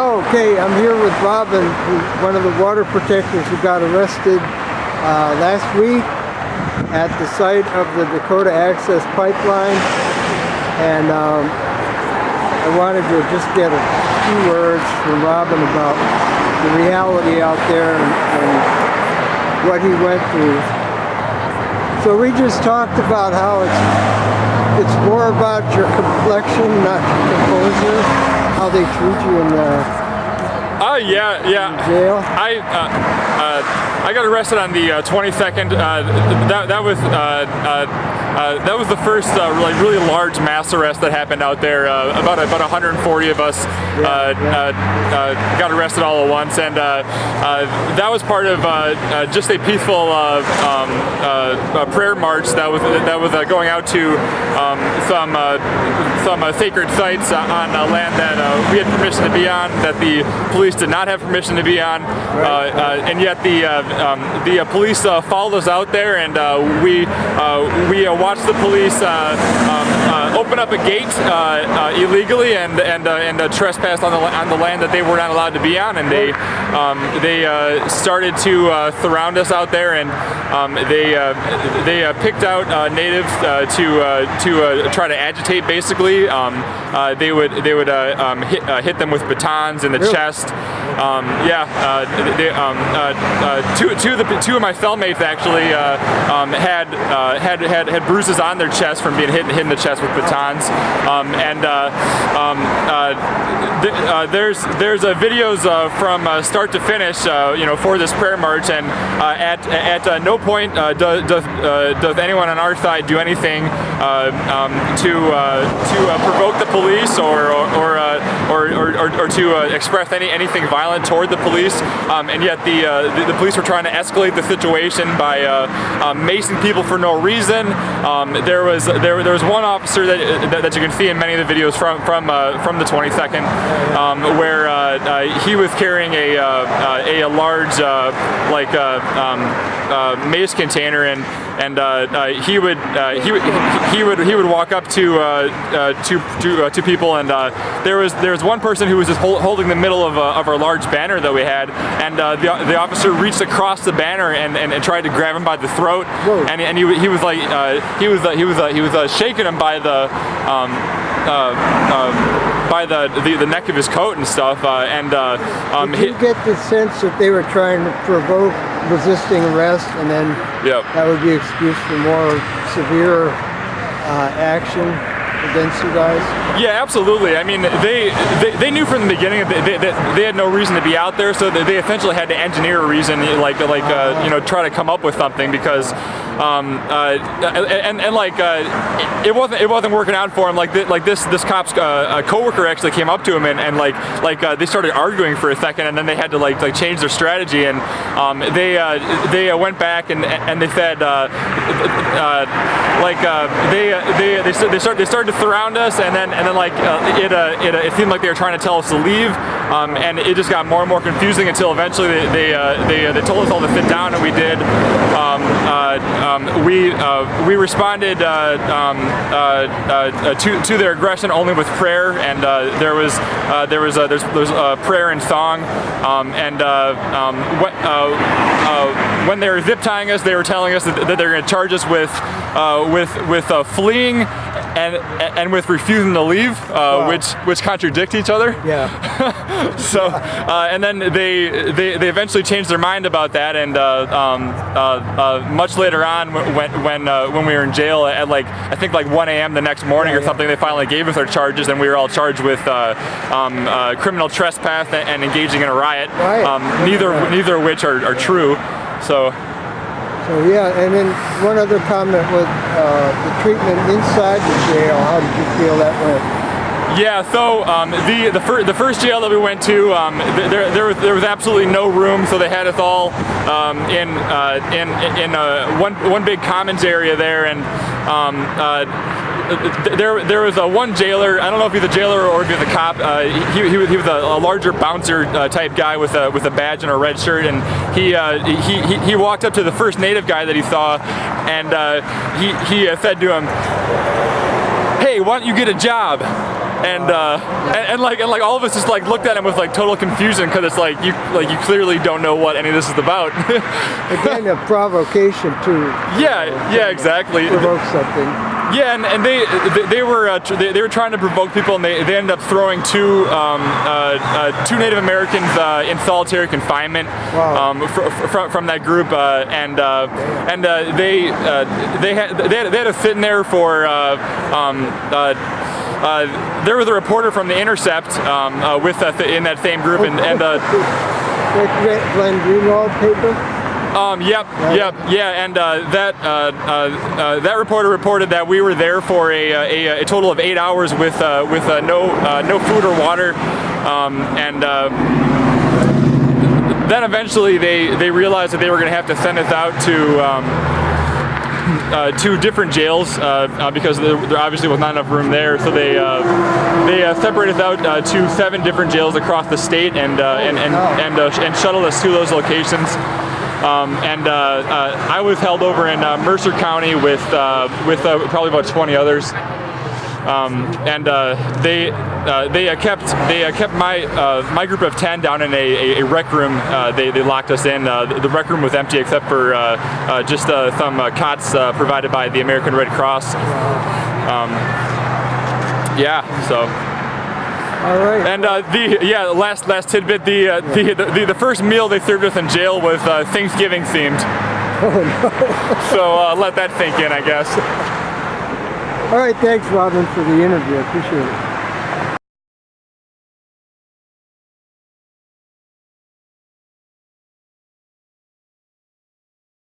Oh, okay. I'm here with Robin, one of the water protectors who got arrested last week at the site of the Dakota Access Pipeline. And I wanted to just get a few words from Robin about the reality out there and what he went through. So we just talked about how it's more about your complexion, not your composure, how they treat you in jail. I got arrested on the 22nd. That was the first really large mass arrest that happened out there. About 140 of us got arrested all at once, and that was part of just a peaceful prayer march that was going out to some sacred sites on land that we had permission to be on, that the police did not have permission to be on, and yet the police followed us out there, and we watched the police open up a gate illegally and trespassed on the land that they were not allowed to be on, and they started to surround us out there, and they picked out natives to try to agitate. Basically, they would hit them with batons in the chest. Two of my cellmates actually had bruises on their chest from being hit in the chest with batons. There's videos from start to finish, for this prayer march, and at no point does anyone on our side do anything to provoke the police or to express anything violent toward the police, and yet the police were trying to escalate the situation by macing people for no reason. There was one officer that you can see in many of the videos from the 22nd, where he was carrying a large mace container, and he would walk up to people, and there was one person who was just holding the middle of our large banner that we had, and the officer reached across the banner and tried to grab him by the throat. Whoa. and he was like he was shaking him by the neck of his coat and stuff, Did you get the sense that they were trying to provoke resisting arrest, and then that would be excuse for more severe action against you guys? Yeah, absolutely. I mean, they knew from the beginning that they had no reason to be out there, so they essentially had to engineer a reason, try to come up with something, because it wasn't working out for him. This cop's coworker actually came up to him and they started arguing for a second, and then they had to change their strategy, and they went back and they said they started to surround us, and then it seemed like they were trying to tell us to leave, and it just got more and more confusing until eventually they told us all to sit down, and we did. We responded to their aggression only with prayer, and there's prayer and song, when they were zip tying us, they were telling us that they're going to charge us with fleeing and with refusing to leave, which contradict each other. Yeah. So and then they eventually changed their mind about that, and much later on, when we were in jail at I think 1 a.m. the next morning or something, they finally gave us our charges, and we were all charged with criminal trespass and engaging in a riot. Neither of which are true. So yeah, and then one other comment with the treatment inside the jail. How did you feel that went? Yeah, so the first jail that we went to, there was absolutely no room, so they had us all in one big commons area there, and there was one jailer. I don't know if he's a jailer or if he's a cop. He was a larger bouncer type guy with a badge and a red shirt, and he walked up to the first native guy that he saw, and he said to him, "Hey, why don't you get a job?" and like all of us just like looked at him with like total confusion because it's like you clearly don't know what any of this is about. Again, a provocation to yeah, exactly. provoke something. Yeah, and they were trying to provoke people, and they ended up throwing two Native Americans in solitary confinement. Wow. From that group, and they had to sit in there for. There was a reporter from The Intercept in that same group, and Glenn Greenwald paper. And that reporter reported that we were there for a total of 8 hours with no food or water, and then eventually they realized that they were going to have to send us out to different jails because there obviously was not enough room there. So they separated us out to 7 different jails across the state and shuttled us to those locations. I was held over in Mercer County with probably about 20 others. They kept my group of 10 down in a rec room. They locked us in. The rec room was empty except for just some cots provided by the American Red Cross. So. All right. And last tidbit. The first meal they served us in jail was Thanksgiving themed. Oh no. So let that sink in, I guess. All right, thanks, Robin, for the interview. I appreciate it.